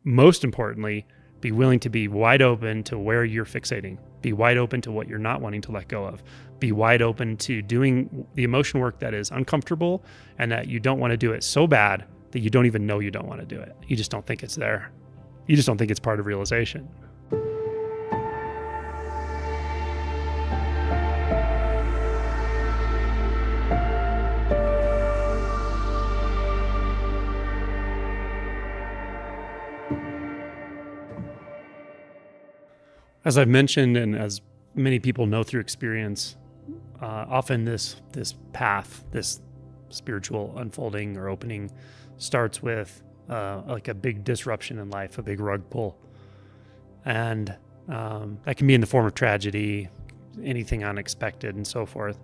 most importantly, be willing to be wide open to where you're fixating. Be wide open to what you're not wanting to let go of. Be wide open to doing the emotion work that is uncomfortable and that you don't want to do it so bad that you don't even know you don't want to do it. You just don't think it's there. You just don't think it's part of realization. As I've mentioned, and as many people know through experience, often this path, this spiritual unfolding or opening, starts with like a big disruption in life, a big rug pull. And that can be in the form of tragedy, anything unexpected, and so forth.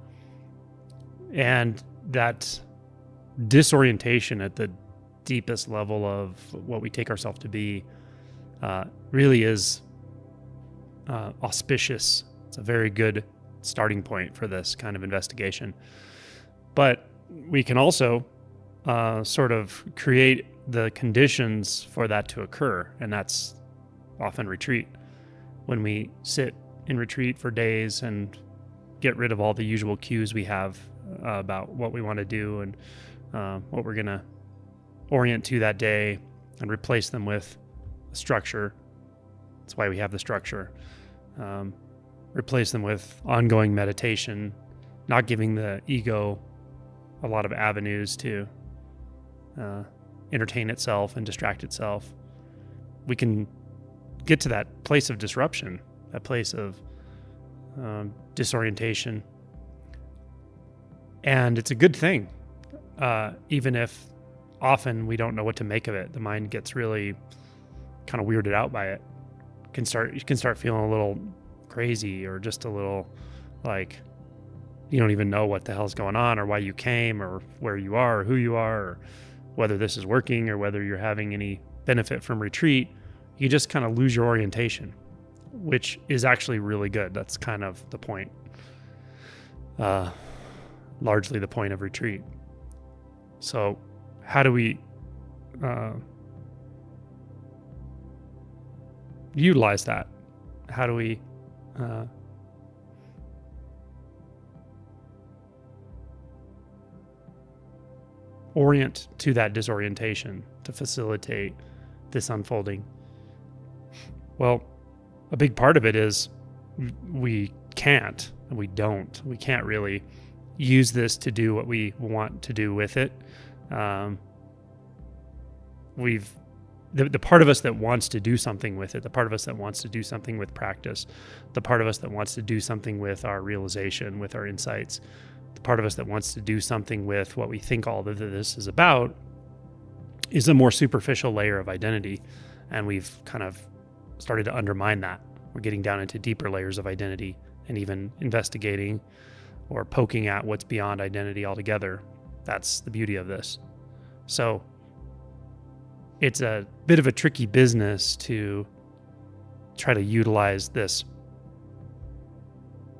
And that disorientation at the deepest level of what we take ourselves to be really is auspicious. It's a very good starting point for this kind of investigation. But we can also sort of create the conditions for that to occur, and that's often retreat. When we sit in retreat for days and get rid of all the usual cues we have about what we want to do and what we're going to orient to that day, and replace them with a structure. That's why we have the structure. Replace them with ongoing meditation, not giving the ego a lot of avenues to entertain itself and distract itself. We can get to that place of disruption, that place of disorientation. And it's a good thing, even if often we don't know what to make of it. The mind gets really kind of weirded out by it. You can start feeling a little crazy, or just a little like you don't even know what the hell's going on, or why you came, or where you are, or who you are, or whether this is working, or whether you're having any benefit from retreat. You just kind of lose your orientation, which is actually really good. That's kind of the point, largely the point of retreat. So how do we utilize that? How do we orient to that disorientation to facilitate this unfolding? Well, a big part of it is we can't, and we don't. We can't really use this to do what we want to do with it. The part of us that wants to do something with it, the part of us that wants to do something with practice, the part of us that wants to do something with our realization, with our insights, the part of us that wants to do something with what we think all of this is about, is a more superficial layer of identity. And we've kind of started to undermine that. We're getting down into deeper layers of identity and even investigating or poking at what's beyond identity altogether. That's the beauty of this. So it's a bit of a tricky business to try to utilize this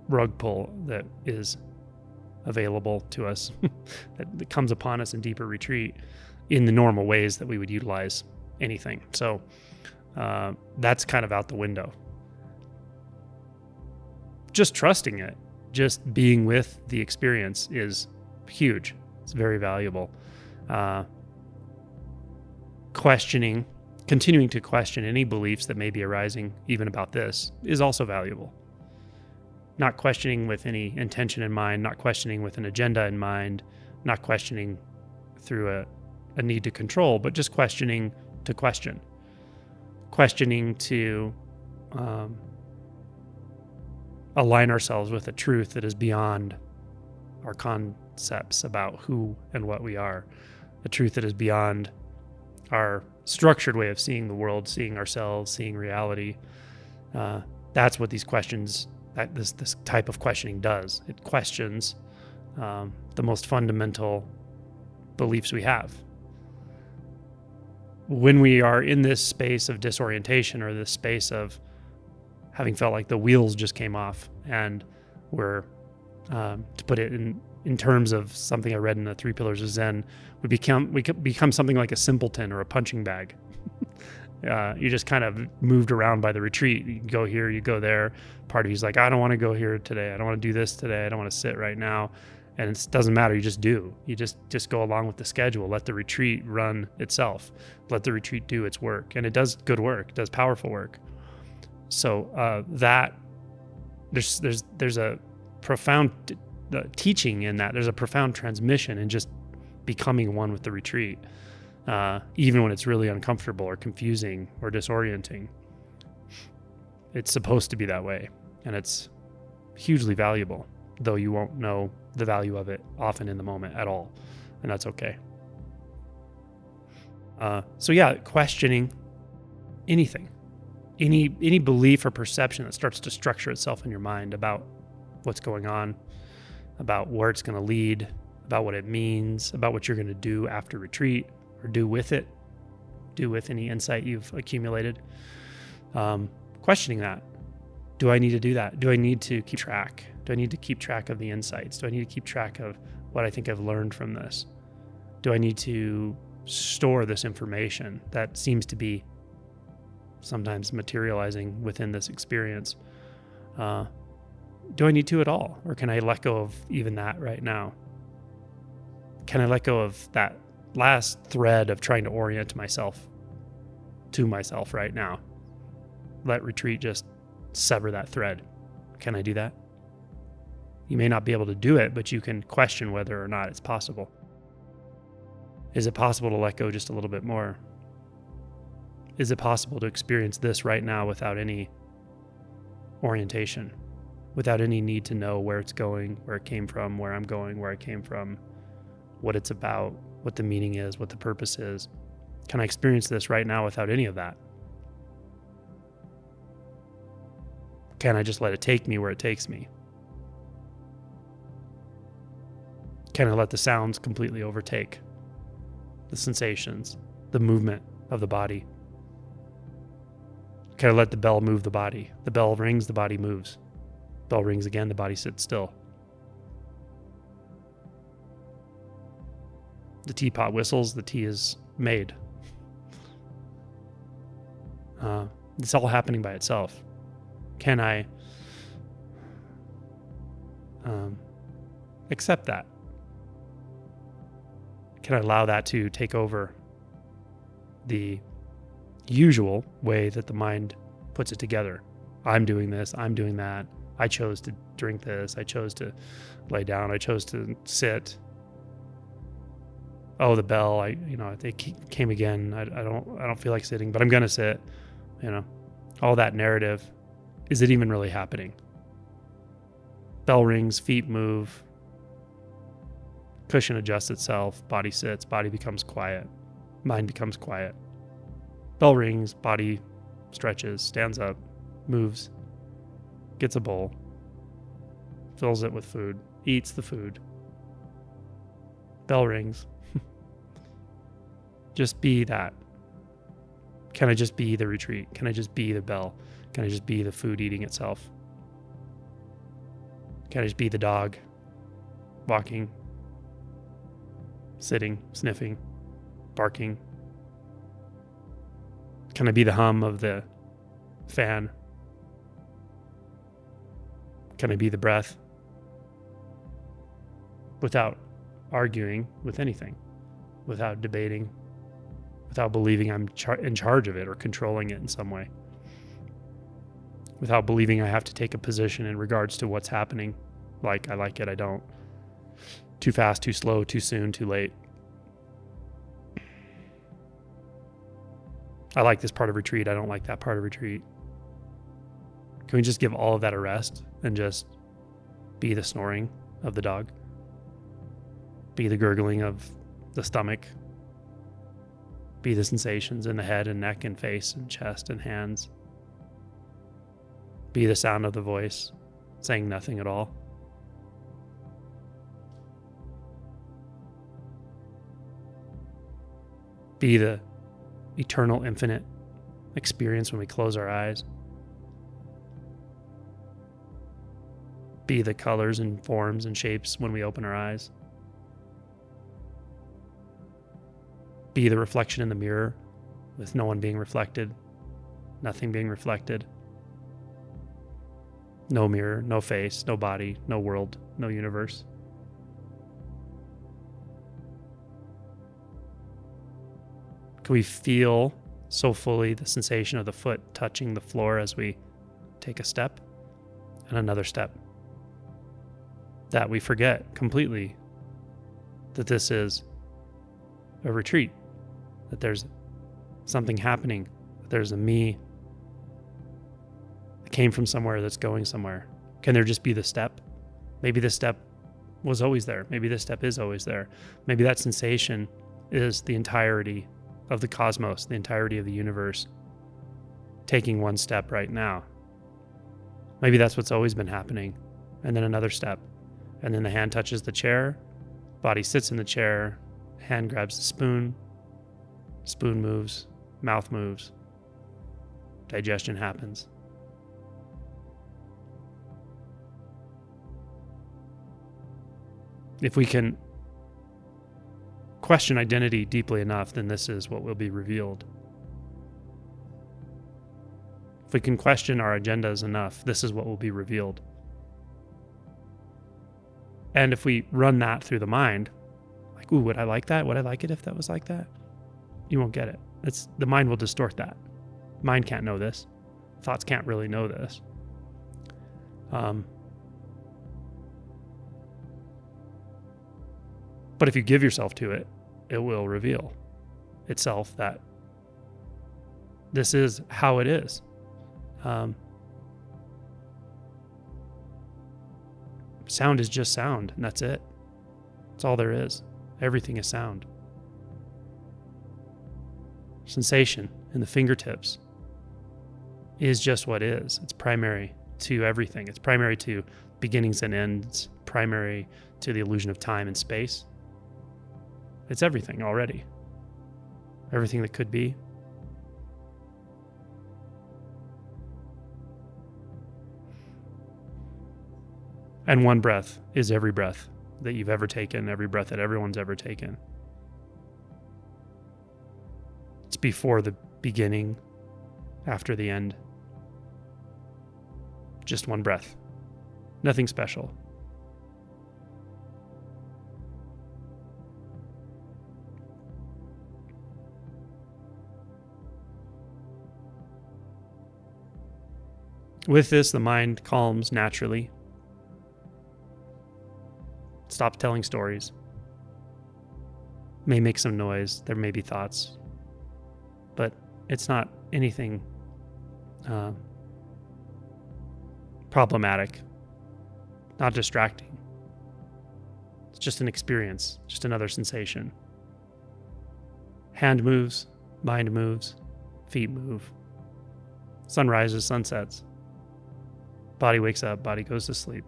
rug pull that is available to us, that comes upon us in deeper retreat, in the normal ways that we would utilize anything. So that's kind of out the window. Just trusting it, just being with the experience is huge. It's very valuable. Continuing to question any beliefs that may be arising, even about this, is also valuable. Not questioning with any intention in mind, not questioning with an agenda in mind, not questioning through a need to control, but just questioning to question. Questioning to align ourselves with a truth that is beyond our concepts about who and what we are, a truth that is beyond our structured way of seeing the world, seeing ourselves, seeing reality. That's what these questions, this type of questioning does. It questions the most fundamental beliefs we have. When we are in this space of disorientation, or this space of having felt like the wheels just came off, and we're, to put it in terms of something I read in the 3 Pillars of Zen, we become something like a simpleton or a punching bag. You just kind of moved around by the retreat. You go here, you go there. Part of you's like, I don't want to go here today. I don't want to do this today. I don't want to sit right now. And it doesn't matter. You just do. You just go along with the schedule. Let the retreat run itself. Let the retreat do its work. And it does good work. It does powerful work. So that there's a profound teaching in that. There's a profound transmission in just becoming one with the retreat, even when it's really uncomfortable or confusing or disorienting. It's supposed to be that way, and it's hugely valuable, though you won't know the value of it often in the moment at all, and that's okay. So yeah, questioning anything, any belief or perception that starts to structure itself in your mind about what's going on, about where it's going to lead, about what it means, about what you're going to do after retreat or do with it, do with any insight you've accumulated. Questioning that. Do I need to do that? Do I need to keep track? Do I need to keep track of the insights? Do I need to keep track of what I think I've learned from this? Do I need to store this information that seems to be sometimes materializing within this experience? Do I need to at all? Or can I let go of even that right now? Can I let go of that last thread of trying to orient myself to myself right now? Let retreat just sever that thread. Can I do that? You may not be able to do it, but you can question whether or not it's possible. Is it possible to let go just a little bit more? Is it possible to experience this right now without any orientation, without any need to know where it's going, where it came from, where I'm going, where I came from, what it's about, what the meaning is, what the purpose is? Can I experience this right now without any of that? Can I just let it take me where it takes me? Can I let the sounds completely overtake the sensations, the movement of the body? Can I let the bell move the body? The bell rings, the body moves. Bell rings again, the body sits still. The teapot whistles, the tea is made. It's all happening by itself. Can I accept that? Can I allow that to take over the usual way that the mind puts it together? I'm doing this, I'm doing that. I chose to drink this. I chose to lay down. I chose to sit. Oh, the bell! They came again. I don't feel like sitting, but I'm gonna sit. All that narrative. Is it even really happening? Bell rings, feet move, cushion adjusts itself, body sits, body becomes quiet, mind becomes quiet. Bell rings, body stretches, stands up, moves, gets a bowl, fills it with food, eats the food. Bell rings. Just be that. Can I just be the retreat? Can I just be the bell? Can I just be the food eating itself? Can I just be the dog walking, sitting, sniffing, barking? Can I be the hum of the fan? Can I be the breath? Without arguing with anything, without debating, without believing I'm in charge of it or controlling it in some way, without believing I have to take a position in regards to what's happening, like I like it, I don't, too fast, too slow, too soon, too late. I like this part of retreat, I don't like that part of retreat. Can we just give all of that a rest and just be the snoring of the dog? Be the gurgling of the stomach? Be the sensations in the head and neck and face and chest and hands? Be the sound of the voice saying nothing at all? Be the eternal, infinite experience when we close our eyes? Be the colors and forms and shapes when we open our eyes? Be the reflection in the mirror with no one being reflected, nothing being reflected, no mirror, no face, no body, no world, no universe. Can we feel so fully the sensation of the foot touching the floor as we take a step and another step that we forget completely that this is a retreat, that there's something happening, that there's a me that came from somewhere that's going somewhere? Can there just be the step? Maybe the step was always there. Maybe the step is always there. Maybe that sensation is the entirety of the cosmos, the entirety of the universe, taking one step right now. Maybe that's what's always been happening. And then another step. And then the hand touches the chair, body sits in the chair, hand grabs the spoon moves, mouth moves, digestion happens. If we can question identity deeply enough, then this is what will be revealed. If we can question our agendas enough, this is what will be revealed. And if we run that through the mind, like, ooh, would I like that? Would I like it if that was like that? You won't get it. The mind will distort that. Mind can't know this. Thoughts can't really know this. But if you give yourself to it, it will reveal itself that this is how it is. Sound is just sound, and that's it. That's all there is. Everything is sound. Sensation in the fingertips is just what is. It's primary to everything. It's primary to beginnings and ends, primary to the illusion of time and space. It's everything already. Everything that could be. And one breath is every breath that you've ever taken, every breath that everyone's ever taken. It's before the beginning, after the end. Just one breath. Nothing special. With this, the mind calms naturally. Stops telling stories. May make some noise. There may be thoughts. But it's not anything problematic. Not distracting. It's just an experience. Just another sensation. Hand moves. Mind moves. Feet move. Sun rises, sun sets. Body wakes up. Body goes to sleep.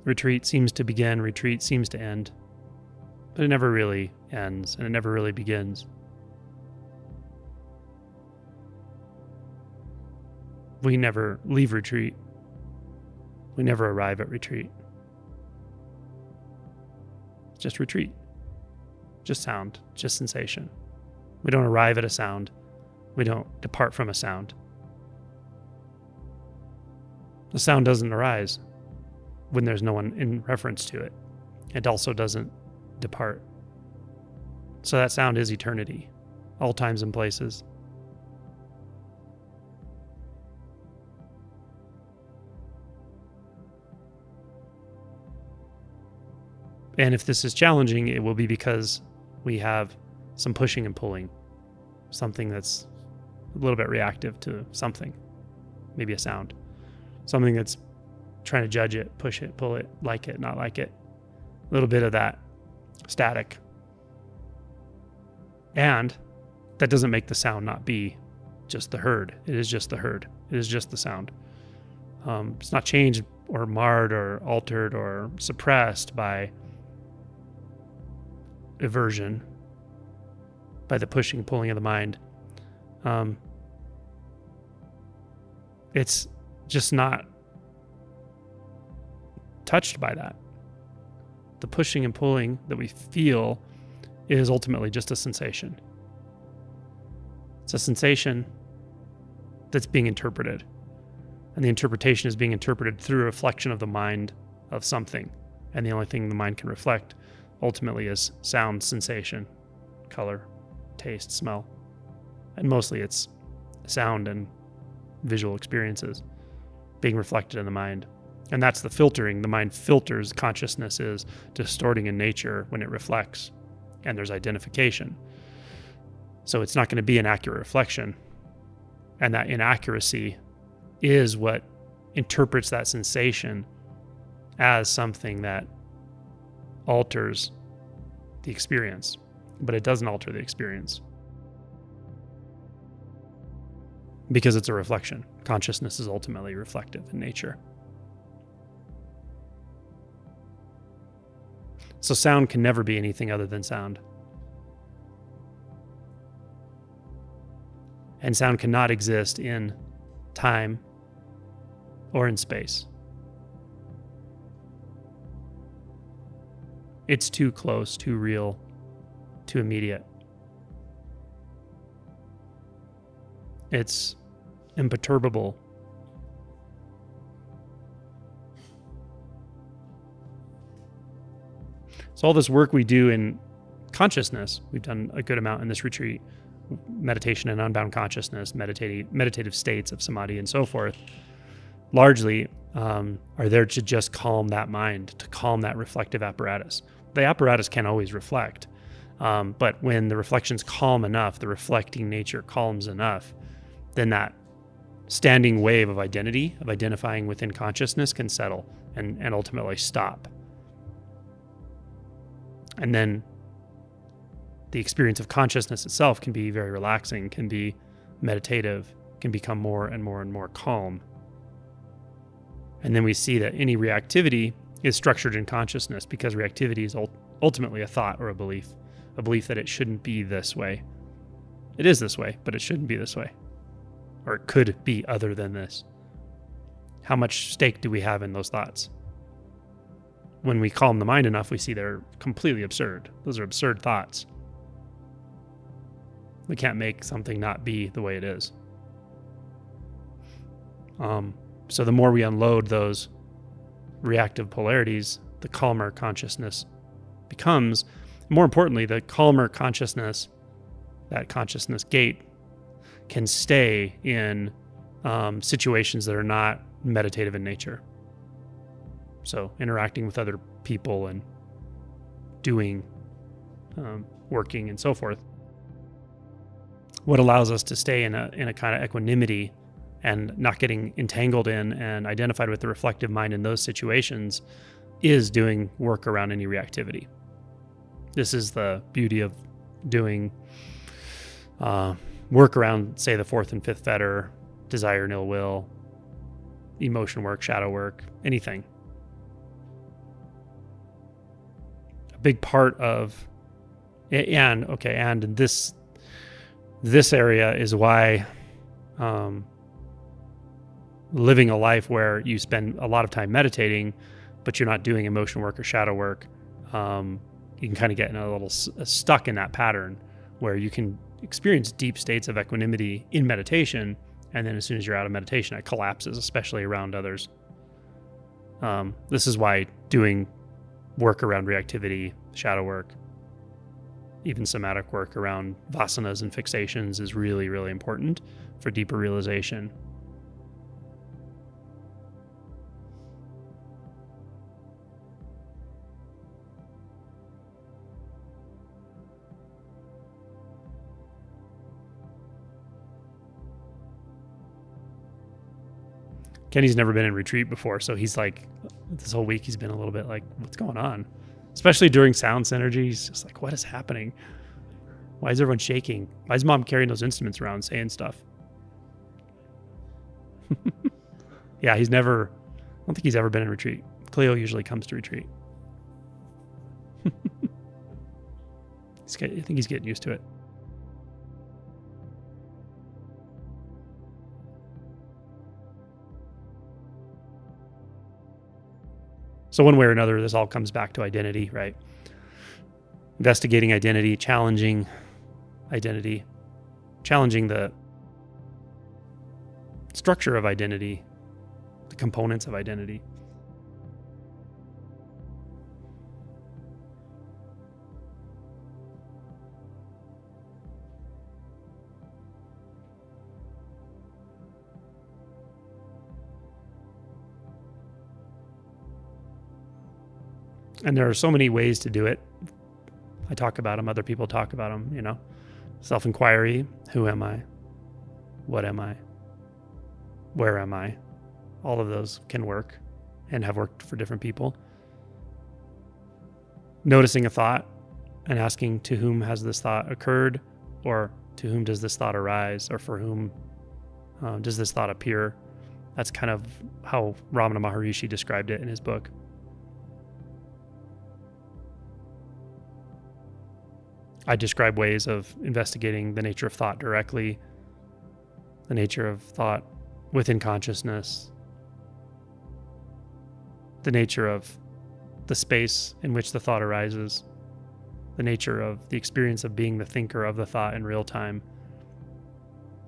Retreat seems to begin, retreat seems to end, but it never really ends and it never really begins. We never leave retreat. We never arrive at retreat. It's just retreat, just sound, just sensation. We don't arrive at a sound. We don't depart from a sound. The sound doesn't arise when there's no one in reference to it. It also doesn't depart. So that sound is eternity, all times and places. And if this is challenging, it will be because we have some pushing and pulling, something that's a little bit reactive to something, maybe a sound, something that's trying to judge it, push it, pull it, like it, not like it. A little bit of that static. And that doesn't make the sound not be just the heard. It is just the heard. It is just the sound. It's not changed or marred or altered or suppressed by aversion, by the pushing, pulling of the mind. it's just not touched by that. The pushing and pulling that we feel is ultimately just a sensation. It's a sensation that's being interpreted. And the interpretation is being interpreted through a reflection of the mind of something. And the only thing the mind can reflect ultimately is sound, sensation, color, taste, smell. And mostly it's sound and visual experiences being reflected in the mind. And that's the filtering. The mind filters. Consciousness is distorting in nature when it reflects. And there's identification. So it's not going to be an accurate reflection. And that inaccuracy is what interprets that sensation as something that alters the experience. But it doesn't alter the experience. Because it's a reflection. Consciousness is ultimately reflective in nature. So sound can never be anything other than sound. And sound cannot exist in time or in space. It's too close, too real, too immediate. It's imperturbable. So all this work we do in consciousness, we've done a good amount in this retreat, meditation and unbound consciousness, meditative states of samadhi and so forth, largely are there to just calm that mind, to calm that reflective apparatus. The apparatus can't always reflect, but when the reflection's calm enough, the reflecting nature calms enough, then that standing wave of identity, of identifying within consciousness, can settle and ultimately stop. And then the experience of consciousness itself can be very relaxing, can be meditative, can become more and more and more calm. And then we see that any reactivity is structured in consciousness, because reactivity is ultimately a thought or a belief that it shouldn't be this way. It is this way, but it shouldn't be this way. Or it could be other than this. How much stake do we have in those thoughts? When we calm the mind enough, we see they're completely absurd. Those are absurd thoughts. We can't make something not be the way it is. So the more we unload those reactive polarities, the calmer consciousness becomes. More importantly, the calmer consciousness, that consciousness gate, can stay in situations that are not meditative in nature. So interacting with other people and doing, working and so forth. What allows us to stay in a kind of equanimity and not getting entangled in and identified with the reflective mind in those situations is doing work around any reactivity. This is the beauty of doing work around, say, the fourth and fifth fetter, desire and ill will, emotion work, shadow work, anything. A big part of, and this area is why living a life where you spend a lot of time meditating, but you're not doing emotion work or shadow work, you can kind of get in a little stuck in that pattern where you can experience deep states of equanimity in meditation, and then as soon as you're out of meditation, it collapses, especially around others. This is why doing work around reactivity, shadow work, even somatic work around vasanas and fixations is really, really important for deeper realization. Kenny's never been in retreat before, so he's like, this whole week he's been a little bit like, what's going on? Especially during sound synergy, he's just like, what is happening? Why is everyone shaking? Why is mom carrying those instruments around saying stuff? Yeah, I don't think he's ever been in retreat. Cleo usually comes to retreat. I think he's getting used to it. So one way or another, this all comes back to identity, right? Investigating identity, challenging identity, challenging the structure of identity, the components of identity. And there are so many ways to do it. I talk about them, other people talk about them, self-inquiry, who am I? What am I? Where am I? All of those can work and have worked for different people. Noticing a thought and asking, to whom has this thought occurred, or to whom does this thought arise, or for whom does this thought appear? That's kind of how Ramana Maharishi described it in his book. I describe ways of investigating the nature of thought directly, the nature of thought within consciousness, the nature of the space in which the thought arises, the nature of the experience of being the thinker of the thought in real time.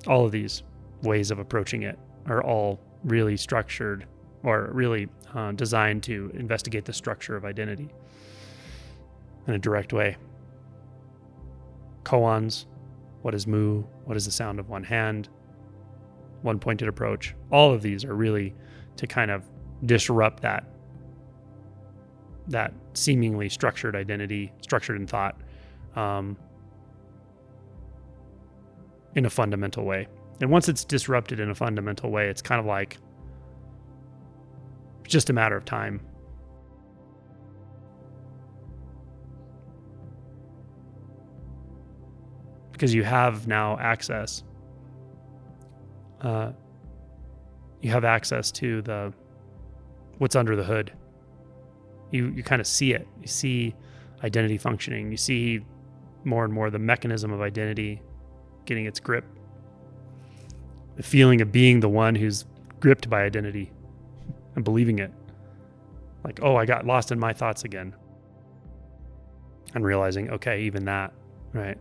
All of these ways of approaching it are all really structured, or really designed to investigate the structure of identity in a direct way. Koans, what is mu, what is the sound of one hand, one pointed approach. All of these are really to kind of disrupt that seemingly structured identity, structured in thought, in a fundamental way. And once it's disrupted in a fundamental way, it's kind of like just a matter of time. Because you have now access. You have access to what's under the hood. You kind of see it. You see identity functioning. You see more and more the mechanism of identity getting its grip. The feeling of being the one who's gripped by identity and believing it. Like, oh, I got lost in my thoughts again. And realizing, okay, even that, right?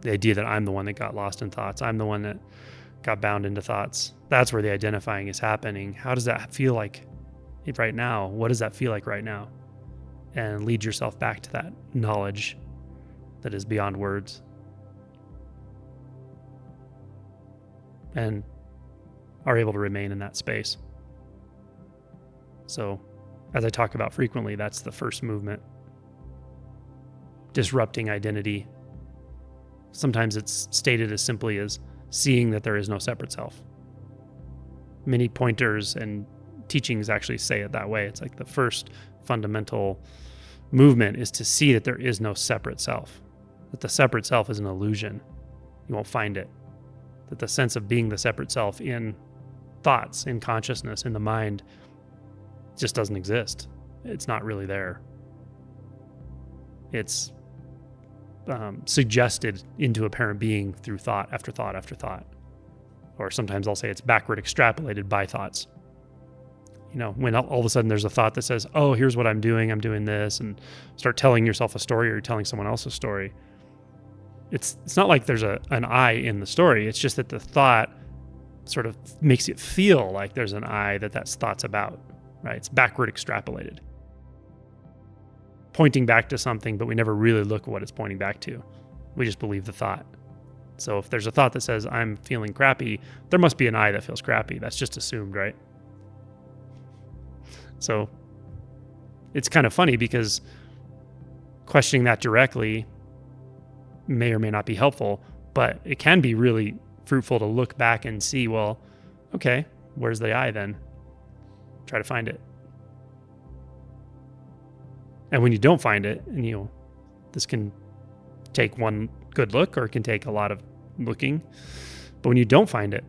The idea that I'm the one that got lost in thoughts. I'm the one that got bound into thoughts. That's where the identifying is happening. How does that feel like right now? What does that feel like right now? And lead yourself back to that knowledge that is beyond words. And are able to remain in that space. So, as I talk about frequently, that's the first movement. Disrupting identity. Sometimes it's stated as simply as seeing that there is no separate self. Many pointers and teachings actually say it that way. It's like the first fundamental movement is to see that there is no separate self, that the separate self is an illusion. You won't find it. That the sense of being the separate self in thoughts, in consciousness, in the mind just doesn't exist. It's not really there. It's suggested into apparent being through thought after thought after thought. Or sometimes I'll say it's backward extrapolated by thoughts. When all of a sudden there's a thought that says, oh, here's what I'm doing this, and start telling yourself a story or you're telling someone else a story. It's not like there's an I in the story. It's just that the thought sort of makes it feel like there's an I that thought's about, right? It's backward extrapolated. Pointing back to something, but we never really look at what it's pointing back to. We just believe the thought. So if there's a thought that says, I'm feeling crappy, there must be an I that feels crappy. That's just assumed, right? So it's kind of funny because questioning that directly may or may not be helpful, but it can be really fruitful to look back and see, well, okay, where's the I then? Try to find it. And when you don't find it, and this can take one good look or it can take a lot of looking, but when you don't find it,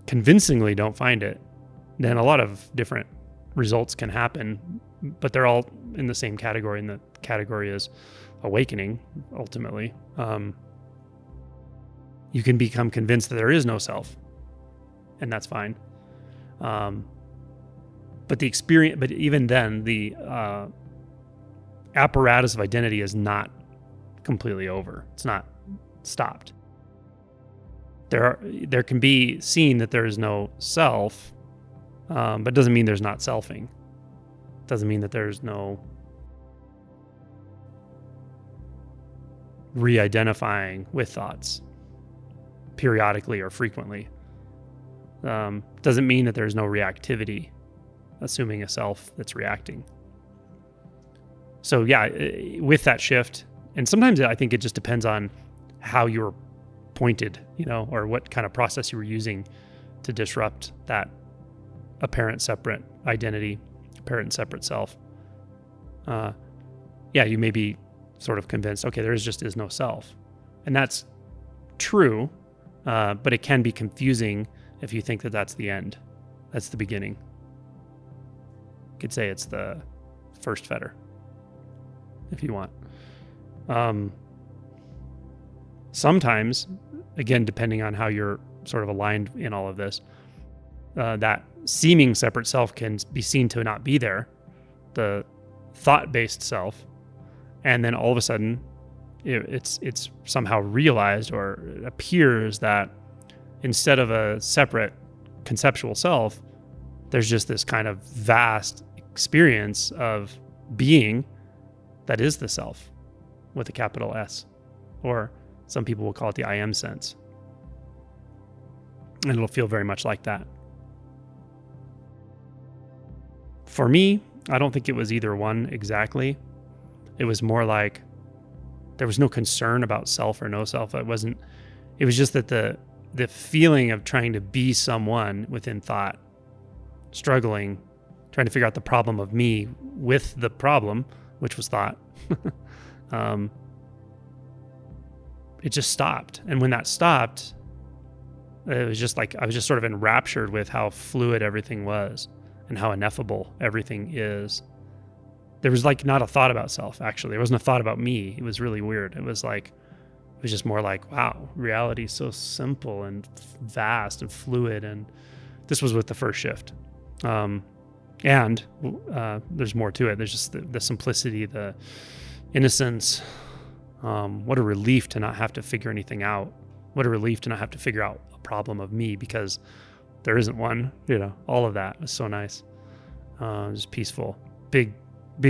convincingly don't find it, then a lot of different results can happen, but they're all in the same category, and the category is awakening, ultimately. You can become convinced that there is no self, and that's fine. But the experience, but even then, the apparatus of identity is not completely over. It's not stopped. There can be seen that there is no self, but it doesn't mean there's not selfing. It doesn't mean that there's no re-identifying with thoughts periodically or frequently. Doesn't mean that there's no reactivity, assuming a self that's reacting. So yeah, with that shift, and sometimes I think it just depends on how you're pointed, or what kind of process you were using to disrupt that apparent separate identity, apparent separate self. You may be sort of convinced, okay, there just is no self. And that's true, but it can be confusing if you think that that's the end. That's the beginning. You could say it's the first fetter, if you want. Sometimes, again, depending on how you're sort of aligned in all of this, that seeming separate self can be seen to not be there, the thought-based self, and then all of a sudden it's somehow realized, or it appears that instead of a separate conceptual self, there's just this kind of vast experience of being that is the self with a capital S, or some people will call it the I am sense. And it'll feel very much like that. For me, I don't think it was either one exactly. It was more like there was no concern about self or no self. It was just that the feeling of trying to be someone within thought, struggling, trying to figure out the problem of me with the problem, which was thought, it just stopped. And when that stopped, it was just like I was just sort of enraptured with how fluid everything was and how ineffable everything is. There was like not a thought about self, actually. There wasn't a thought about me. It was really weird. It was just more like, wow, reality is so simple and vast and fluid. And this was with the first shift. And there's more to it. There's just the simplicity, the innocence. What a relief to not have to figure anything out. What a relief to not have to figure out a problem of me, because there isn't one. All of that was so nice. Just peaceful. Big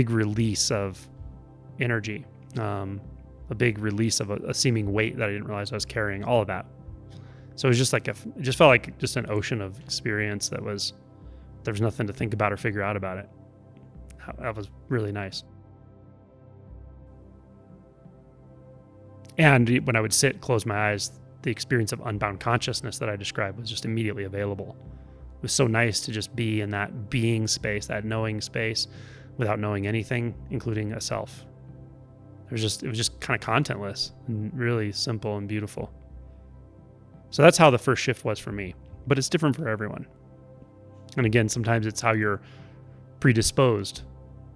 release of energy. A big release of a seeming weight that I didn't realize I was carrying. All of that. So it was just like it just felt like just an ocean of experience there was nothing to think about or figure out about it. That was really nice. And when I would sit, close my eyes, the experience of unbound consciousness that I described was just immediately available. It was so nice to just be in that being space, that knowing space, without knowing anything, including a self. It was just kind of contentless and really simple and beautiful. So that's how the first shift was for me, but it's different for everyone. And again, sometimes it's how you're predisposed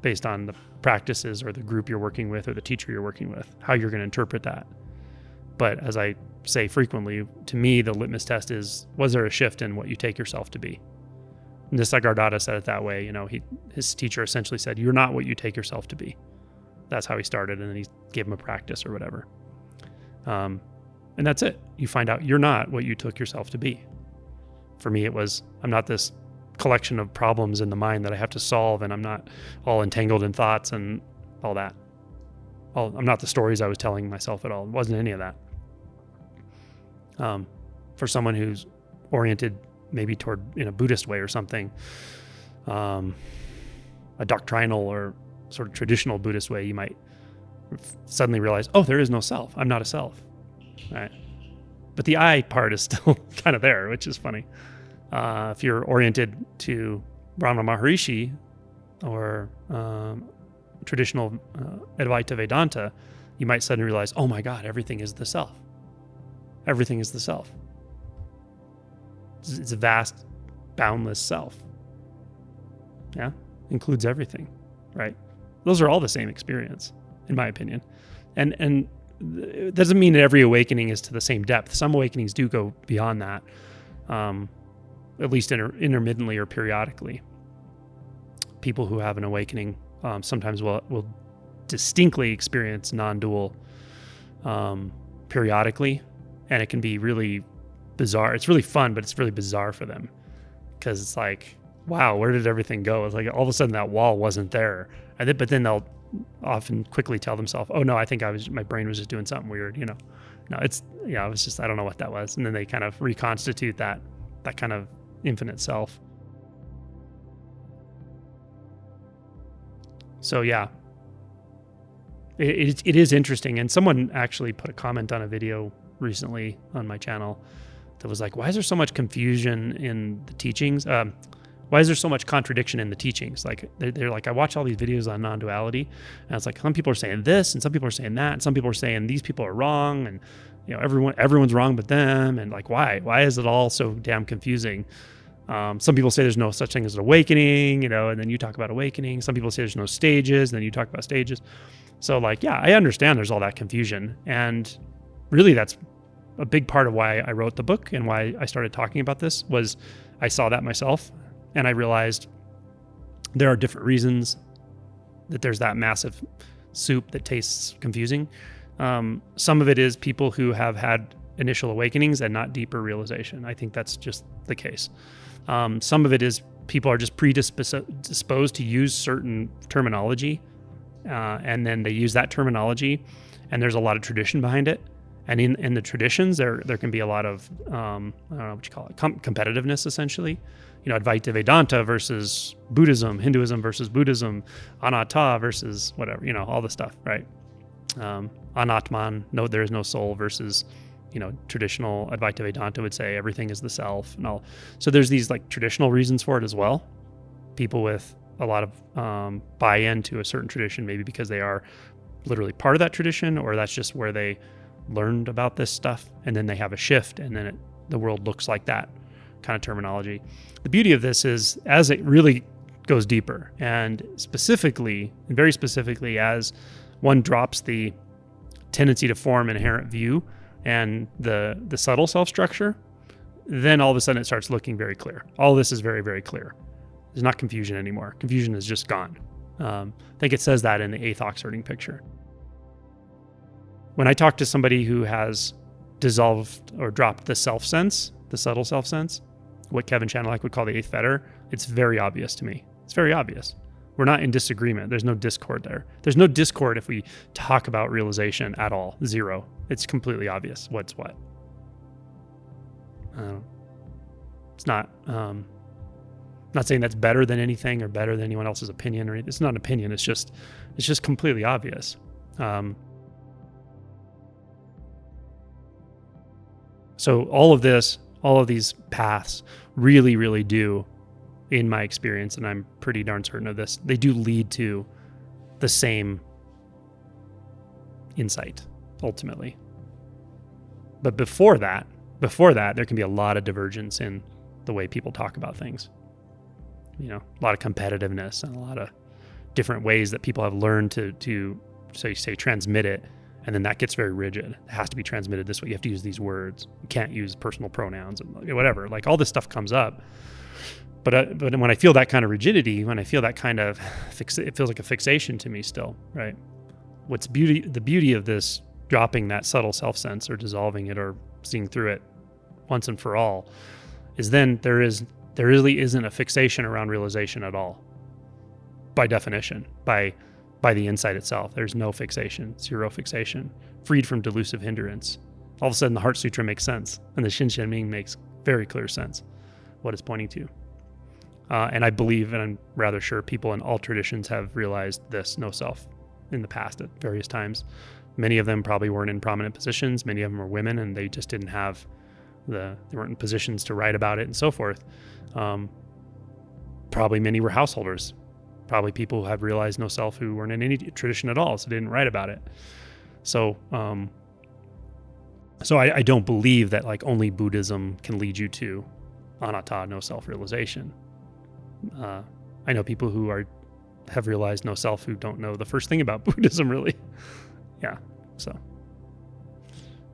based on the practices or the group you're working with or the teacher you're working with, how you're going to interpret that. But as I say frequently, to me, the litmus test is, was there a shift in what you take yourself to be? Nisargadatta said it that way. His teacher essentially said, you're not what you take yourself to be. That's how he started. And then he gave him a practice or whatever. And that's it. You find out you're not what you took yourself to be. For me, it was, I'm not this collection of problems in the mind that I have to solve, and I'm not all entangled in thoughts and all that. I'm not the stories I was telling myself at all. It wasn't any of that. For someone who's oriented maybe toward in a Buddhist way or something, a doctrinal or sort of traditional Buddhist way, you might suddenly realize, oh, there is no self. I'm not a self. Right? But the I part is still kind of there, which is funny. If you're oriented to Brahma Maharishi or traditional Advaita Vedanta, you might suddenly realize, oh my God, everything is the self. Everything is the self. It's a vast, boundless self. Yeah, includes everything, right? Those are all the same experience, in my opinion. And it doesn't mean that every awakening is to the same depth. Some awakenings do go beyond that, at least intermittently or periodically. people who have an awakening sometimes will distinctly experience non-dual periodically, and it can be really bizarre. It's really fun, but it's really bizarre for them, because it's like, wow, where did everything go? It's like all of a sudden that wall wasn't there, but then they'll often quickly tell themselves, oh no, I think my brain was just doing something weird, no, it was just, I don't know what that was. And then they kind of reconstitute that kind of infinite self. So yeah, it is interesting. And someone actually put a comment on a video recently on my channel that was like, why is there so much confusion in the teachings? Why is there so much contradiction in the teachings? Like they're like, I watch all these videos on non-duality, and it's like some people are saying this, and some people are saying that, and some people are saying these people are wrong, and everyone's wrong but them, and like why is it all so damn confusing? Some people say there's no such thing as an awakening, and then you talk about awakening. Some people say there's no stages, and then you talk about stages. So like, yeah, I understand there's all that confusion, and really that's a big part of why I wrote the book and why I started talking about this. Was I saw that myself. And I realized there are different reasons that there's that massive soup that tastes confusing. Some of it is people who have had initial awakenings and not deeper realization. I think that's just the case. Some of it is people are just predisposed to use certain terminology, and then they use that terminology, and there's a lot of tradition behind it. And in the traditions, there can be a lot of, I don't know what you call it, competitiveness, essentially. Advaita Vedanta versus Buddhism, Hinduism versus Buddhism, Anatta versus whatever, all the stuff, right? Anatman, no, there is no soul, versus, traditional Advaita Vedanta would say everything is the self and all. So there's these like traditional reasons for it as well. People with a lot of buy-in to a certain tradition, maybe because they are literally part of that tradition, or that's just where they learned about this stuff, and then they have a shift, and then the world looks like that kind of terminology. The beauty of this is, as it really goes deeper, and very specifically, as one drops the tendency to form inherent view and the subtle self-structure, then all of a sudden it starts looking very clear. All this is very, very clear. There's not confusion anymore. Confusion is just gone. I think it says that in the 8th Oxherding picture. When I talk to somebody who has dissolved or dropped the self-sense, the subtle self-sense, what Kevin Chanelak would call the 8th fetter, it's very obvious to me. It's very obvious. We're not in disagreement. There's no discord there. There's no discord if we talk about realization at all. Zero. It's completely obvious what's what. It's not saying that's better than anything or better than anyone else's opinion or anything. It's not an opinion. It's just completely obvious. So all of these paths really, really do, in my experience, and I'm pretty darn certain of this, they do lead to the same insight, ultimately. But before that, there can be a lot of divergence in the way people talk about things. A lot of competitiveness and a lot of different ways that people have learned to say transmit it. And then that gets very rigid. It has to be transmitted this way. You have to use these words. You can't use personal pronouns and whatever. Like all this stuff comes up. But when I feel that kind of rigidity, when I feel that kind of it feels like a fixation to me still, right? The beauty of this, dropping that subtle self-sense or dissolving it or seeing through it once and for all, is then there really isn't a fixation around realization at all. By definition, by the insight itself. There's no fixation, zero fixation, freed from delusive hindrance. All of a sudden the Heart Sutra makes sense, and the Shin Ming makes very clear sense what it's pointing to. And I believe, and I'm rather sure, people in all traditions have realized this no self in the past at various times. Many of them probably weren't in prominent positions. Many of them were women, and they just didn't have they weren't in positions to write about it and so forth. Probably many were householders. Probably people who have realized no self who weren't in any tradition at all, so they didn't write about it. So I don't believe that like only Buddhism can lead you to anatta, no self-realization. I know people who have realized no self who don't know the first thing about Buddhism, really. Yeah, so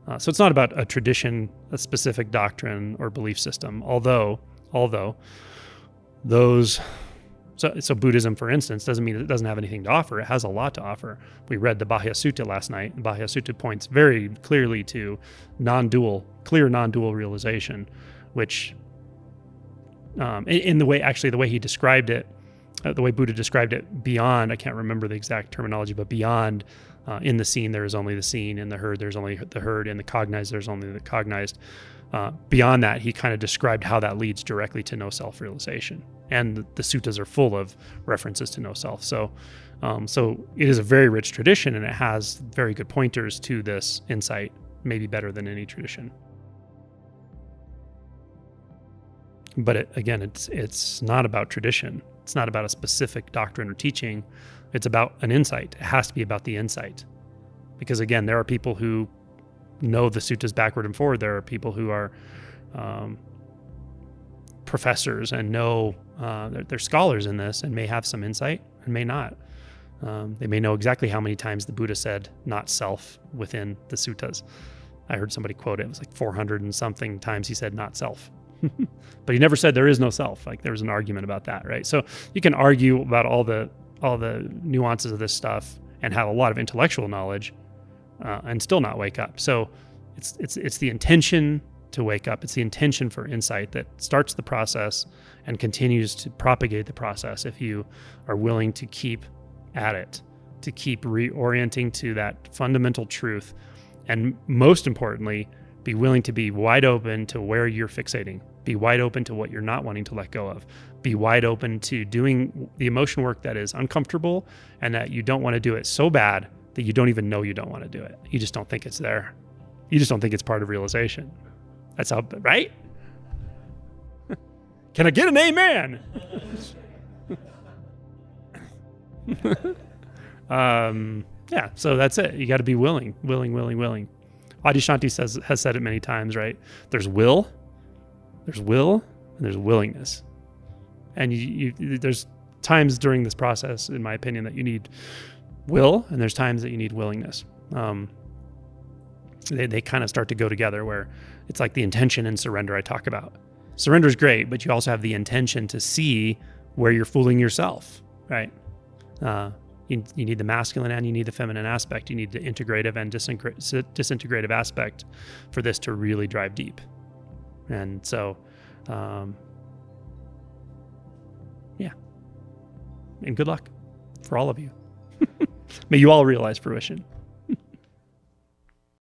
it's not about a tradition, a specific doctrine or belief system, although those So Buddhism, for instance, doesn't mean it doesn't have anything to offer. It has a lot to offer. We read the Bahya Sutta last night. The Bahya Sutta points very clearly to clear non-dual realization, which, in the way he described it, the way Buddha described it, beyond, I can't remember the exact terminology, but beyond, in the seen there is only the seen, in the heard there's only the heard, in the cognized there's only the cognized. Beyond that, he kind of described how that leads directly to no self-realization. And the suttas are full of references to no self. So it is a very rich tradition, and it has very good pointers to this insight, maybe better than any tradition. But it's not about tradition. It's not about a specific doctrine or teaching. It's about an insight. It has to be about the insight. Because again, there are people who know the suttas backward and forward. There are people who are professors and know they're scholars in this and may have some insight and may not. They may know exactly how many times the Buddha said not self within the suttas. I heard somebody quote it. It was like 400 and something times he said not self. But he never said there is no self. Like there was an argument about that, right? So you can argue about all the nuances of this stuff and have a lot of intellectual knowledge and still not wake up. So it's the intention to wake up. It's the intention for insight that starts the process and continues to propagate the process if you are willing to keep at it, to keep reorienting to that fundamental truth, and most importantly, be willing to be wide open to where you're fixating. Be wide open to what you're not wanting to let go of. Be wide open to doing the emotion work that is uncomfortable and that you don't want to do it so bad that you don't even know you don't want to do it. You just don't think it's there. You just don't think it's part of realization. That's how, right? Can I get an amen? Yeah, so that's it. You got to be willing. Adyashanti has said it many times, right? There's will, and there's willingness. And there's times during this process, in my opinion, that you need will, and there's times that you need willingness. They kind of start to go together, where it's like the intention and surrender I talk about. Surrender is great, but you also have the intention to see where you're fooling yourself, right? You need the masculine and you need the feminine aspect. You need the integrative and disintegrative aspect for this to really drive deep. And so, yeah. And good luck for all of you. May you all realize fruition.